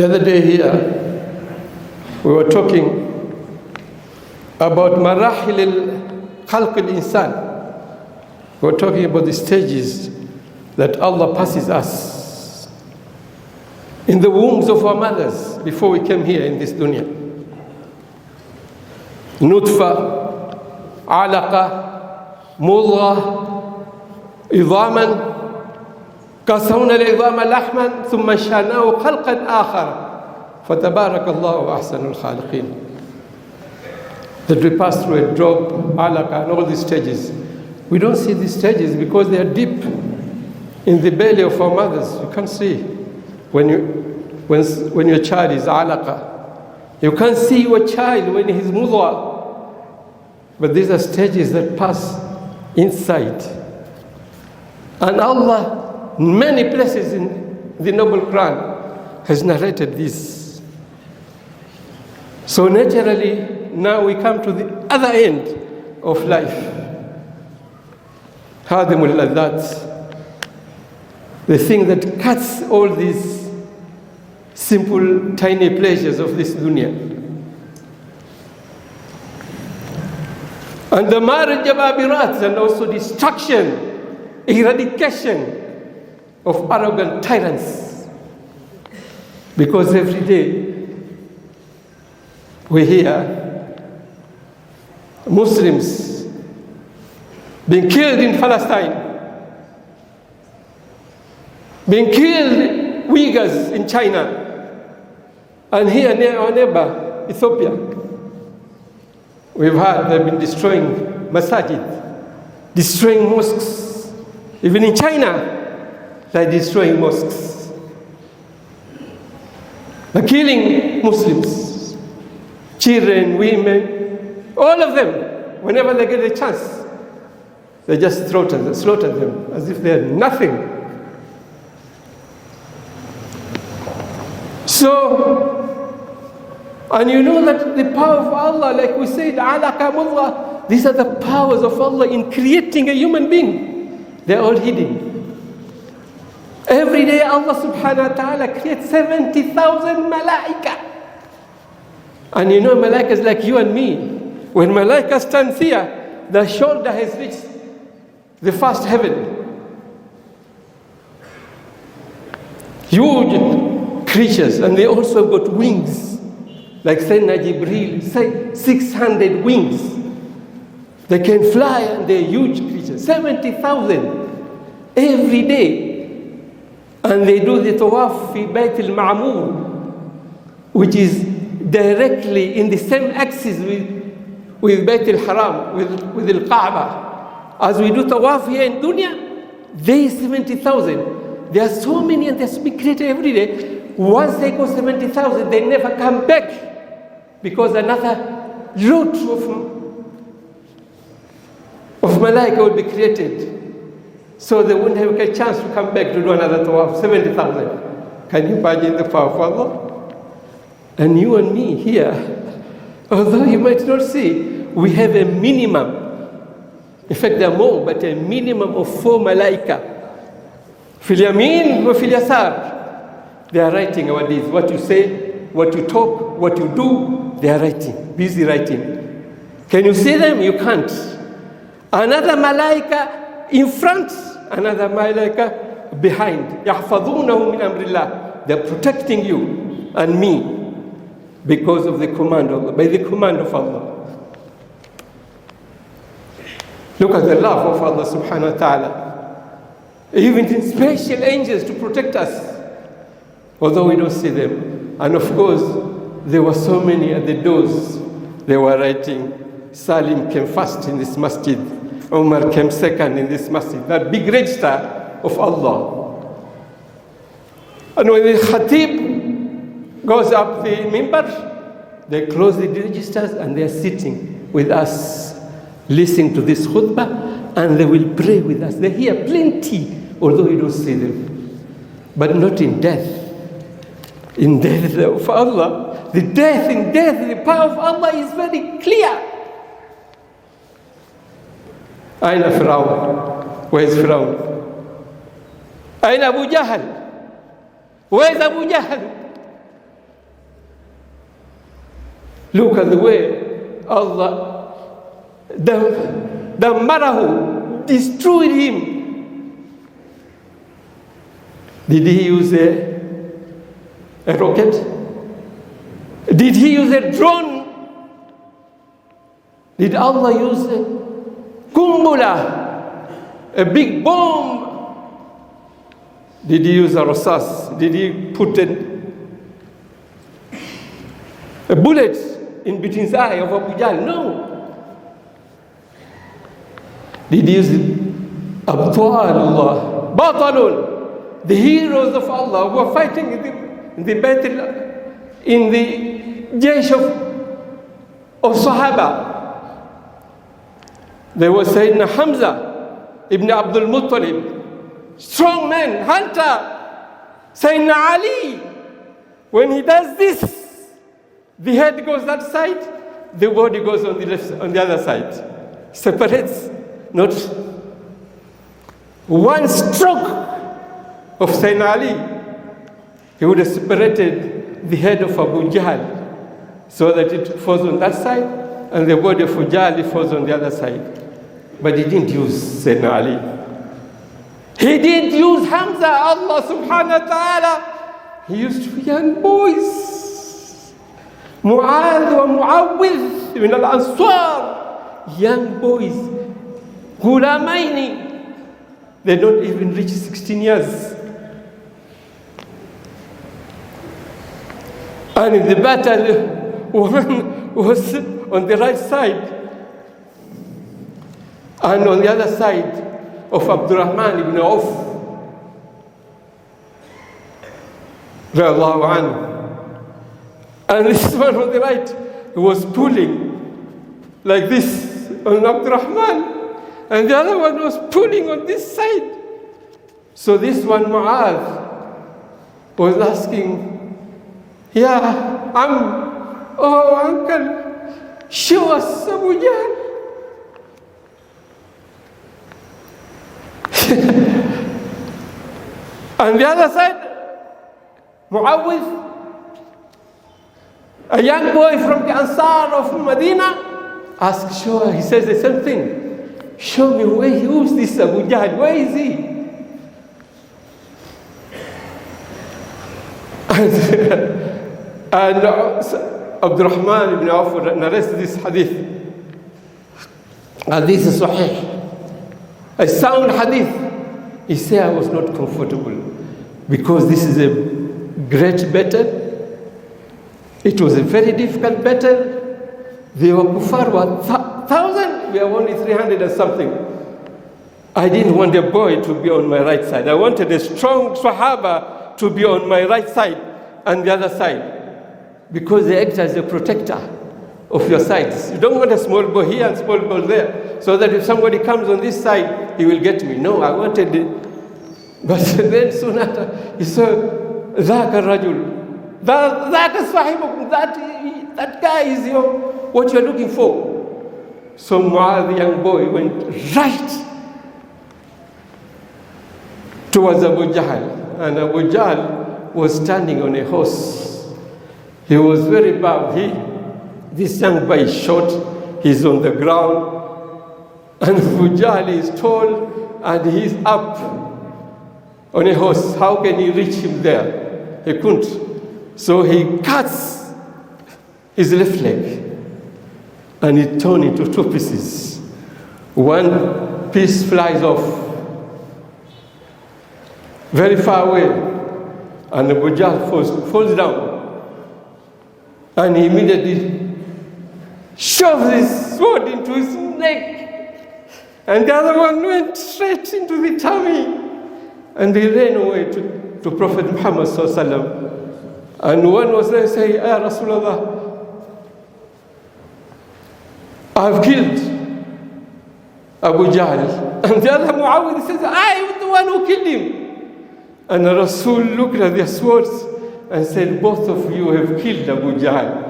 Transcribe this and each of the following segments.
The other day here, we were talking about marahil al-khalq al-insan. We were talking about the stages that Allah passes us in the wombs of our mothers before we came here in this dunya. Nutfa, alaqa, mudghah, idhaman, كسونا العظام لحما ثم شاناه خلقا آخر فتبارك الله أحسن الخالقين. That we pass through a drop, alaqa, and all these stages. We don't see these stages because they are deep in the belly of our mothers. You can't see when your child is alaqa. You can't see your child when he's mudghah. But these are stages that pass inside. And Allah, many places in the Noble Quran, has narrated this. So naturally, now we come to the other end of life. Hadimul Ladhat, the thing that cuts all these simple, tiny pleasures of this dunya. And the marriage jababirat, and also destruction, eradication of arrogant tyrants. Because every day we hear Muslims being killed in Palestine, being killed Uyghurs in China, and here near our neighbor, Ethiopia, we've heard they've been destroying masajid, destroying mosques. Even in China, they're destroying mosques. They're killing Muslims, children, women, all of them. Whenever they get a chance, they just slaughter them as if they're nothing. So, and you know that the power of Allah, like we said, alaqa mudghah, these are the powers of Allah in creating a human being. They're all hidden. Every day Allah subhanahu wa ta'ala creates 70,000 malaika. And you know malaika is like you and me. When malaika stands here, the shoulder has reached the first heaven. Huge creatures, and they also got wings. Like Sayyidina Jibreel, say 600 wings. They can fly and they're huge creatures. 70,000 every day. And they do the tawaf fi Bayt al-Ma'mur, which is directly in the same axis with Bayt al-Haram, with al-Kaaba. As we do tawaf here in dunya, they 70,000. There are so many and they're to be created every day. Once they go 70,000, they never come back because another lot of malaika will be created. So they wouldn't have a chance to come back to do another tawaf, 70,000. Can you imagine the power of Allah? And you and me here, although you might not see, we have a minimum. In fact, there are more, but a minimum of 4 malaika. Fil yamin wa fil yasar. They are writing our deeds. What you say, what you talk, what you do, they are writing, busy writing. Can you see them? You can't. Another malaika in front, another malaika behind. يَحْفَظُونَهُ مِنْ أَمْرِ اللَّهِ. They're protecting you and me because of the command of Allah, by the command of Allah. Look at the love of Allah subhanahu wa ta'ala. Even in special angels to protect us, although we don't see them. And of course, there were so many at the doors. They were writing, Salim came first in this masjid. Umar came second in this masjid. That big register of Allah. And when the khatib goes up the mimbar, they close the registers and they are sitting with us, listening to this khutbah, and they will pray with us. They hear plenty, although we don't see them. But not in death. In death of Allah, the death in death, the power of Allah is very clear. Aina Fir'aun? Where is Fir'aun? Aina Abu Jahl? Where is Abu Jahl? Look at the way Allah Dammarahu, destroyed him. Did he use a rocket? Did he use a drone? Did Allah use a kumbula, a big bomb? Did he use a rasas? Did he put a bullet in between the eye of Abu Jahl? No. Did he use Abtalullah, Batalun, the heroes of Allah who were fighting in the battle, in the Jaysh of Sahaba? There was Sayyidina Hamza ibn Abdul Muttalib, strong man, hunter. Sayyidina Ali, when he does this, the head goes that side, the body goes on the left, on the other side. Separates. Not one stroke of Sayyidina Ali, he would have separated the head of Abu Jahl so that it falls on that side and the body of Abu Jahl falls on the other side. But he didn't use Sayyidina Ali. He didn't use Hamza, Allah subhanahu wa ta'ala. He used young boys. Mu'adh wa Mu'awwidh min al-Ansar. Young boys. Gulamaini, they don't even reach 16 years. And in the battle, one was on the right side, and on the other side of Abdurrahman ibn Auf, radiallahu anhu. And this one on the right, he was pulling like this on Abdurrahman. And the other one was pulling on this side. So this one, Mu'adh, was asking, oh uncle, show us Abu Jahl. And the other side, Mu'awwidh, a young boy from the Ansar of Medina, asked, he says the same thing. Show me who's this Abu Jahl? Where is he? And Abdurrahman ibn Auf narrates this hadith. And this is sahih. A sound hadith. He said, I was not comfortable because this is a great battle. It was a very difficult battle. The kuffar were 1,000, we are only 300 and something. I didn't want a boy to be on my right side. I wanted a strong Sahaba to be on my right side and the other side, because they act as a protector of your sides. You don't want a small boy here and small boy there, so that if somebody comes on this side, he will get me. No, I wanted it. But then soon after, he saw, ذاك الرجل, ذاك صاحبكم, that guy is what you're looking for. So Mu'adh, the young boy, went right towards Abu Jahl. And Abu Jahl was standing on a horse. He was very bad. This young boy is short, he's on the ground. And Abu Jahl is tall and he's up on a horse. How can he reach him there? He couldn't. So he cuts his left leg. And it torn into two pieces. One piece flies off very far away, and Abu Jahl falls down. And he immediately shoves his sword into his neck. And the other one went straight into the tummy. And they ran away to Prophet Muhammad sallallahu alaihi wasallam. And one was there saying, Ya Rasulullah, I've killed Abu Jahl. And the other Muawwidh says, I am the one who killed him. And Rasul looked at their swords and said, both of you have killed Abu Jahl.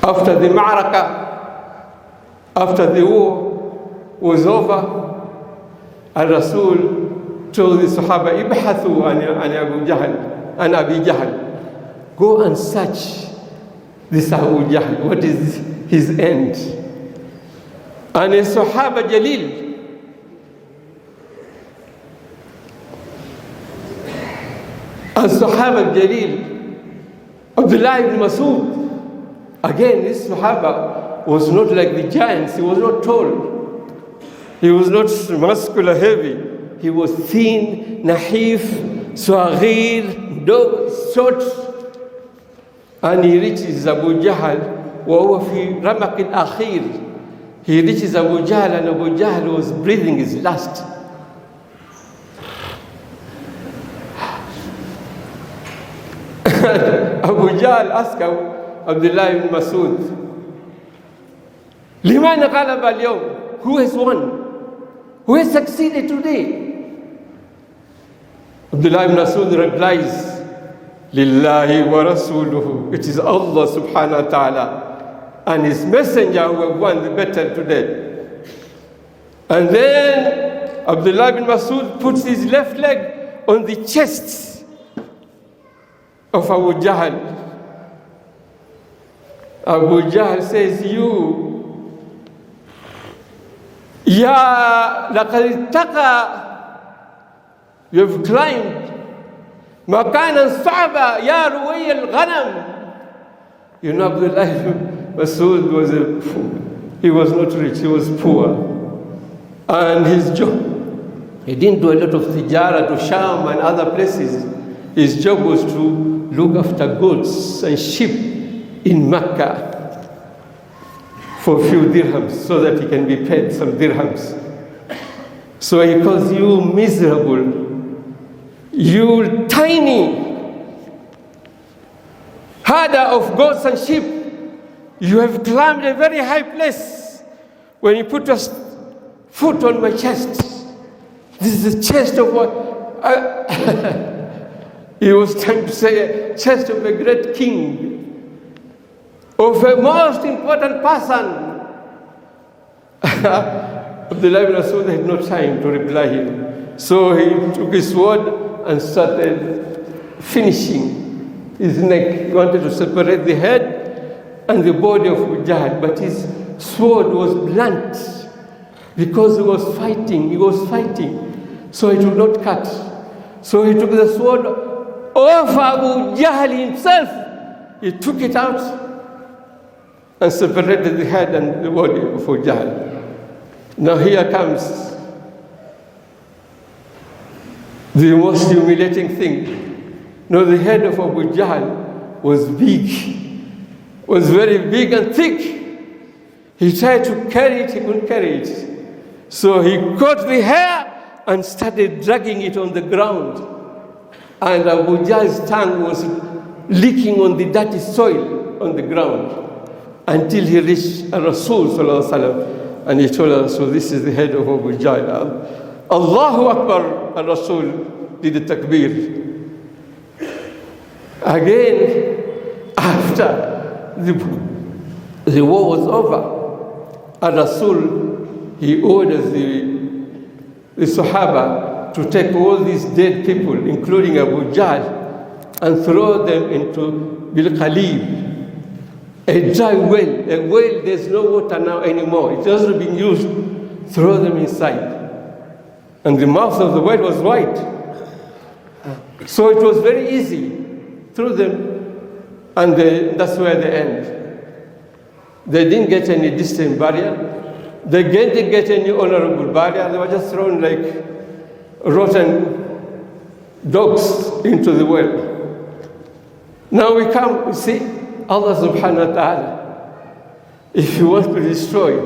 After the ma'raka, after the war was over, and Rasul told the Sahaba, Ibhathu an Abu Jahl, an Abi Jahl. go and search this Abu Jahl, what is his end? And a Sahaba Jalil, Sahaba Jalil, Abdullah ibn Masud. Again, this Sahaba was not like the giants. He was not tall. He was not muscular, heavy. He was thin, nahif, saghir, short. And he reaches Abu Jahl, وهو في رمق الأخير. He reaches Abu Jahl, and Abu Jahl was breathing his last. Abu Jahl asked Abdullah ibn Masud, لماذا غلب اليوم? Who has won? Who has succeeded today? Abdullah ibn Masud replies, Lillahi wa rasuluhu. It is Allah subhanahu wa ta'ala and his messenger who have won the battle today. And then Abdullah ibn Masud puts his left leg on the chest of Abu Jahl. Abu Jahl says, لقد ارتقى, you have climbed مكانا صعبا يا روي الغنم. You know, Abdullah ibn Masud he was not rich, he was poor. And his job, he didn't do a lot of tijara to Sham and other places. His job was to look after goats and sheep in Mecca for a few dirhams so that he can be paid some dirhams. So he calls you miserable, you tiny herder of goats and sheep. You have climbed a very high place. When you put your foot on my chest, this is the chest of what? He was trying to say, a chest of a great king, of a most important person. Abdullah ibn Masud had no time to reply him. So he took his sword and started finishing his neck. He wanted to separate the head and the body of Abu Jahl, but his sword was blunt because he was fighting. So it would not cut. So he took the sword off Abu Jahl himself. He took it out and separated the head and the body of Abu Jahl. Now here comes the most humiliating thing. No, the head of Abu Jahl was big, was very big and thick. He tried to carry it, he couldn't carry it. So he caught the hair and started dragging it on the ground. And Abu Jahl's tongue was licking on the dirty soil on the ground until he reached Rasul sallallahu alaihi wasallam. And he told us, so this is the head of Abu Jahl. Allahu Akbar, Rasul did the takbir. Again, after the war was over, Rasul, he orders the Sahaba to take all these dead people, including Abu Jahl, and throw them into Bil Khalib, a dry well, there's no water now anymore. It hasn't been used. Throw them inside. And the mouth of the well was white. So it was very easy. Throw them, and that's where they end. They didn't get any distant burial. They didn't get any honorable burial. They were just thrown like rotten dogs into the well. Now we come, see, Allah subhanahu wa ta'ala, if he wants to destroy,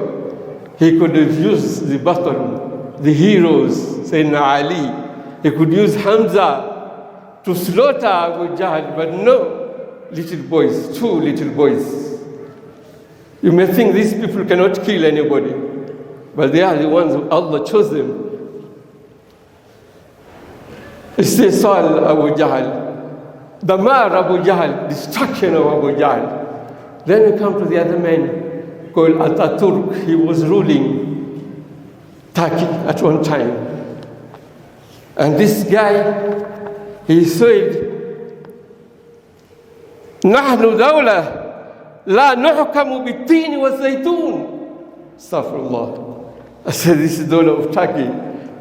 he could have used the battle, the heroes, Sayyidina Ali. He could use Hamza to slaughter Abu Jahl, but no, little boys, 2 little boys. You may think these people cannot kill anybody, but they are the ones who Allah chose them. Istisal Abu Jahl. Damar Abu Jahl, destruction of Abu Jahl. Then we come to the other man called Ataturk. He was ruling Turkey at one time. And this guy, he said, نحن دولة لا نحكم بالتين والزيتون. Astaghfirullah. I said, this Dawla of Turkey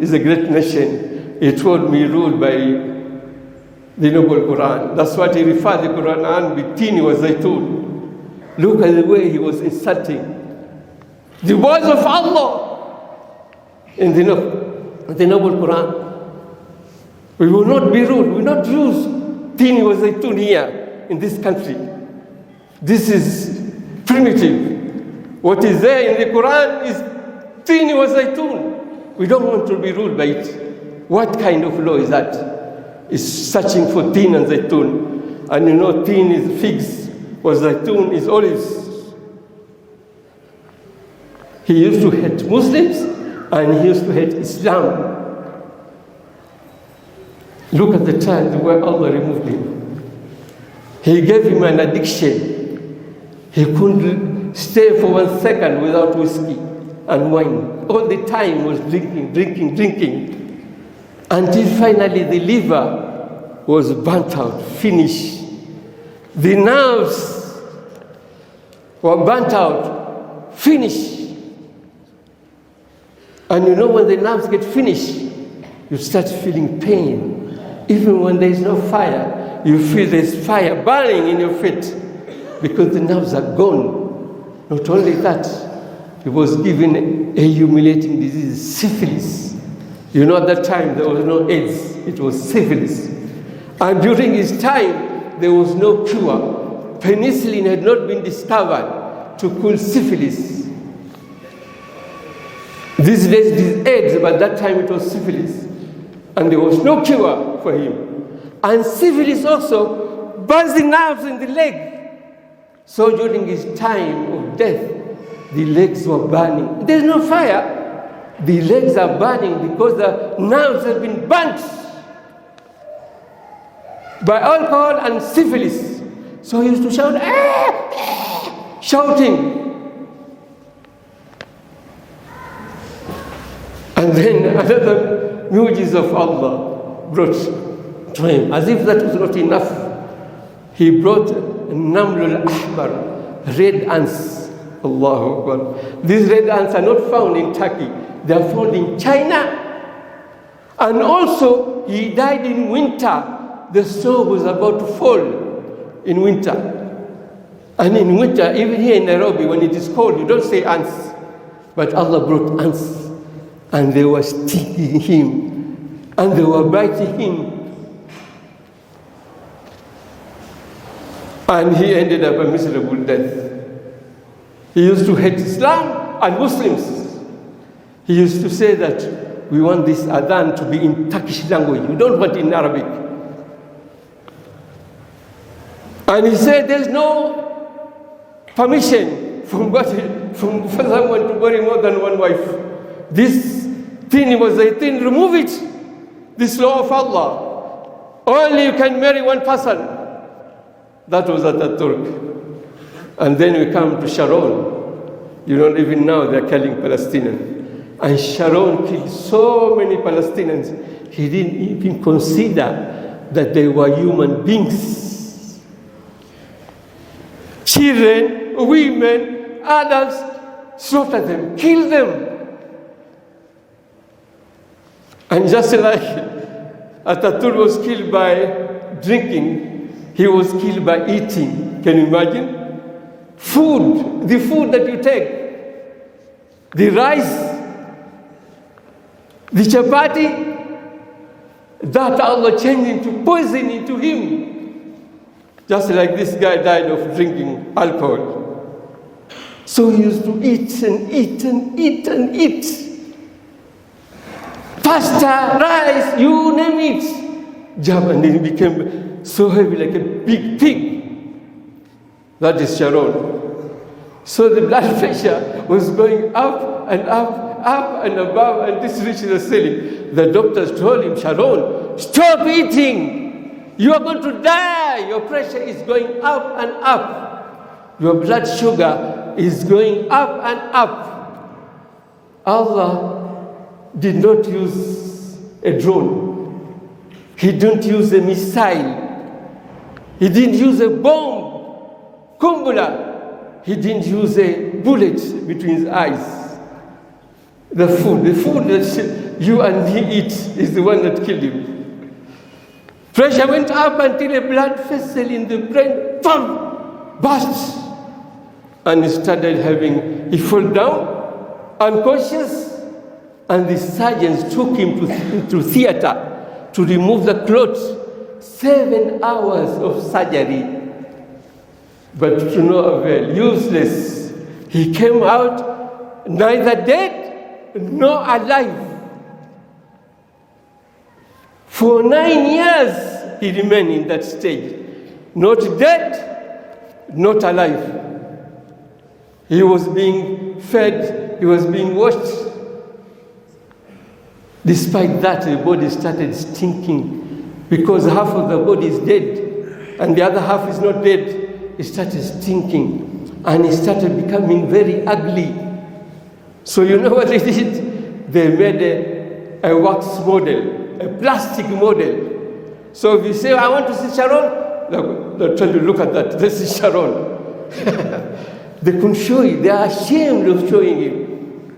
is a great nation. It will be ruled by the noble Quran. That's what he referred the Quran with tin wa zaytun. Look at the way he was insulting the words of Allah in the noble Quran. We will not be ruled. We will not use tin wa zaytun here in this country. This is primitive. What is there in the Quran is tin wa zaytun. We don't want to be ruled by it. What kind of law is that? It's searching for tin and zaytun. And you know, tin is figs, or zaytun is olives. He used to hate Muslims, and he used to hate Islam. Look at the time where Allah removed him. He gave him an addiction. He couldn't stay for 1 second without whiskey and wine. All the time was drinking. Until finally the liver was burnt out, finished. The nerves were burnt out, finished. And you know, when the nerves get finished, you start feeling pain. Even when there is no fire, you feel there's fire burning in your feet because the nerves are gone. Not only that, he was given a humiliating disease, syphilis. You know, at that time there was no AIDS, it was syphilis. And during his time, there was no cure. Penicillin had not been discovered to cure syphilis. These days it is AIDS, but that time it was syphilis. And there was no cure for him. And syphilis also burns the nerves in the leg. So during his time of death, the legs were burning. There's no fire. The legs are burning because the nerves have been burnt by alcohol and syphilis. So he used to shout, shouting. And then another mu'jiz of Allah brought to him. As if that was not enough, he brought Namlul Ahbar, red ants. Allahu Akbar. These red ants are not found in Turkey. They are found in China. And also, he died in winter. The snow was about to fall in winter. And in winter, even here in Nairobi, when it is cold, you don't say ants. But Allah brought ants. And they were stinging him. And they were biting him. And he ended up a miserable death. He used to hate Islam and Muslims. He used to say that we want this adhan to be in Turkish language. We don't want it in Arabic. And he said there's no permission for someone to marry more than one wife. This thing was a thing, remove it. This law of Allah. Only you can marry one person. That was Ataturk. And then we come to Sharon. You don't even know they're killing Palestinians. And Sharon killed so many Palestinians, he didn't even consider that they were human beings. Children, women, adults, slaughter them, kill them. And just like Ataturk was killed by drinking, he was killed by eating. Can you imagine? Food, the food that you take, the rice, the chapati, that Allah changed into poison into him. Just like this guy died of drinking alcohol. So he used to eat and eat and eat and eat. Pasta, rice, you name it. And then he became so heavy like a big pig. That is Sharon. So the blood pressure was going up and up, up and above, and this reached the ceiling. The doctors told him, Sharon, stop eating. You are going to die. Your pressure is going up and up. Your blood sugar is going up and up. Allah did not use a drone. He didn't use a missile. He didn't use a bomb. Kumbula, he didn't use a bullet between his eyes. The food that you and he eat is the one that killed him. Pressure went up until a blood vessel in the brain, burst. And he fell down, unconscious, and the surgeons took him to theater to remove the clot. 7 hours of surgery. But to no avail, useless. He came out neither dead nor alive. For 9 years, he remained in that stage. Not dead, not alive. He was being fed, he was being washed. Despite that, the body started stinking because half of the body is dead and the other half is not dead. It started stinking and it started becoming very ugly. So you know what they did? They made a wax model, a plastic model. So if you say, I want to see Sharon, they'll tell you, look at that, this is Sharon. They couldn't show you, they are ashamed of showing you.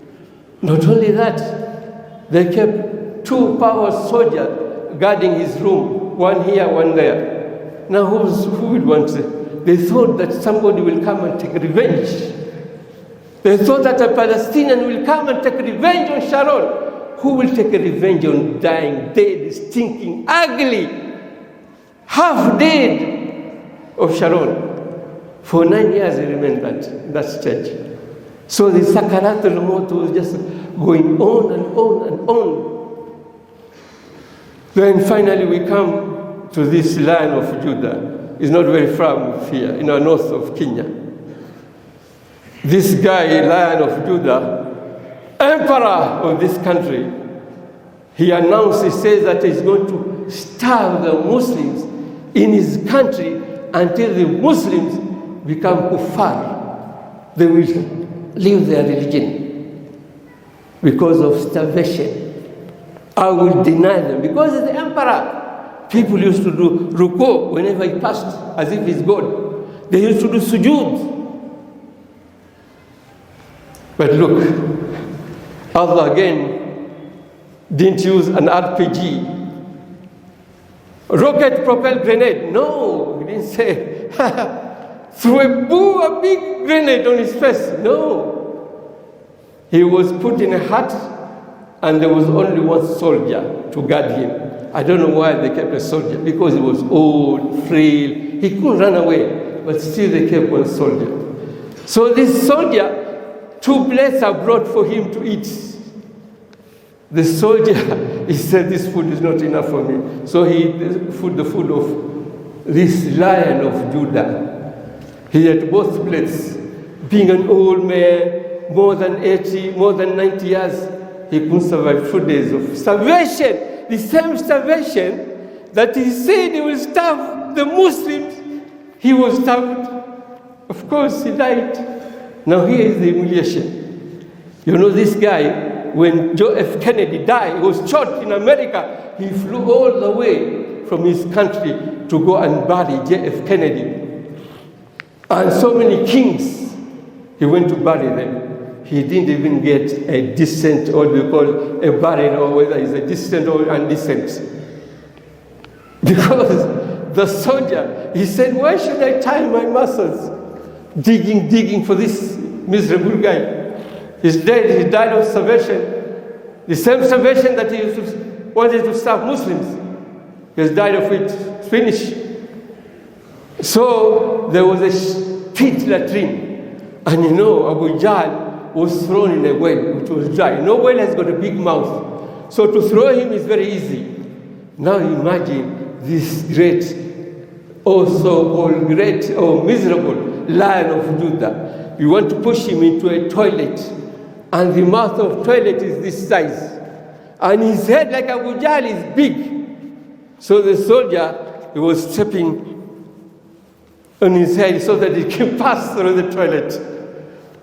Not only that, they kept 2 power soldiers guarding his room, one here, one there. Now who would want to? They thought that somebody will come and take revenge. They thought that a Palestinian will come and take revenge on Sharon. Who will take a revenge on dying, dead, stinking, ugly, half dead of Sharon? For 9 years he remained that stage. So the Sakarat al-Maut was just going on and on and on. Then finally we come to this Lion of Judah. It's not very far from here, in the north of Kenya. This guy, Lion of Judah, emperor of this country, he says that he's going to starve the Muslims in his country until the Muslims become kuffar. They will leave their religion because of starvation. I will deny them because it's the emperor. People used to do ruku whenever he passed, as if he's God. They used to do sujood. But look, Allah again didn't use an RPG. Rocket-propelled grenade. No, he didn't say, threw a big grenade on his face. No. He was put in a hut, and there was only one soldier to guard him. I don't know why they kept a soldier, because he was old, frail. He couldn't run away, but still they kept one soldier. So this soldier, 2 plates are brought for him to eat. The soldier, he said, this food is not enough for me. So he ate the food of this Lion of Judah. He ate both plates. Being an old man, more than 80, more than 90 years, he couldn't survive 2 days of starvation. The same starvation that he said he will starve the Muslims, he was starved. Of course, he died. Now here is the humiliation. You know this guy, when John F. Kennedy died, he was shot in America. He flew all the way from his country to go and bury J.F. Kennedy. And so many kings, he went to bury them. He didn't even get a decent, or we call a burial, or whether it's a decent or undecent. Because the soldier, he said, why should I tie my muscles? Digging for this miserable guy. He's dead, he died of starvation. The same starvation that he wanted to starve Muslims. He has died of it, finished. So there was a pit latrine. And you know, Abu Jahl was thrown in a well which was dry. No well has got a big mouth. So to throw him is very easy. Now imagine this great, great or miserable Lion of Judah. You want to push him into a toilet, and the mouth of toilet is this size. And his head, like Abu Jahl, is big. So the soldier, he was stepping on his head so that he can pass through the toilet.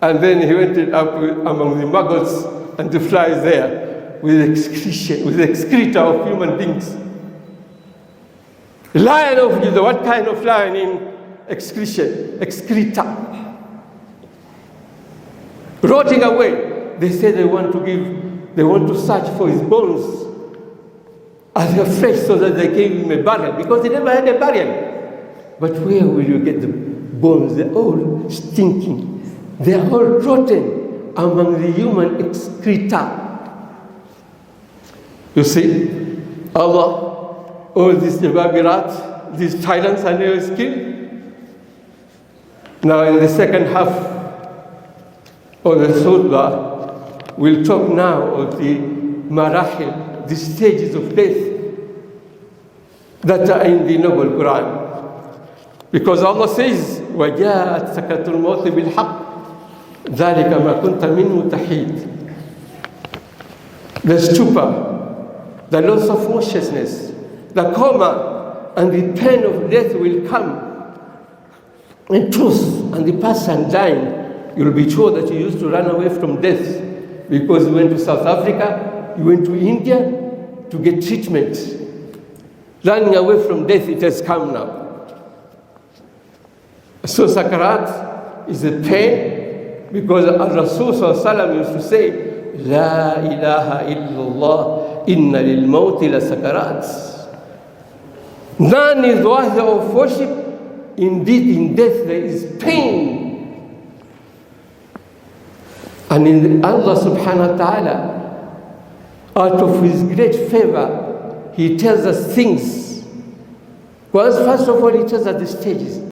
And then he went up among the maggots and the flies there with excreta of human beings. Lion of Judah, what kind of lion excreta. Rotting away. They say they want to search for his bones as a fresh so that they gave him a burial, because he never had a burial. But where will you get the bones? They're all stinking. They're all rotten among the human excreta. You see, Allah, all these Jababirat, these tyrants are never killed. Now in the second half of the khutbah, we'll talk now of the marahil, the stages of death that are in the Noble Quran. Because Allah says, وَجَاءَتْ سَكَرَةُ الْمَوْتِ بِالْحَقِّ ذَلِكَ مَا كُنْتَ مِنْهُ تَحِيدٌ. The stupor, the loss of consciousness, the coma, and the pain of death will come. In truth, and the person dying, you'll be sure that you used to run away from death because you went to South Africa, you went to India to get treatment. Running away from death, it has come now. So sakarat is a pain, because Rasul Sallallahu Alaihi Wasallam used to say, La ilaha illallah, inna lil mawti la sakarat. None is worthy of worship. Indeed, in death there is pain. And in Allah subhanahu wa ta'ala, out of his great favor, he tells us things. Well, first of all, he tells us the stages.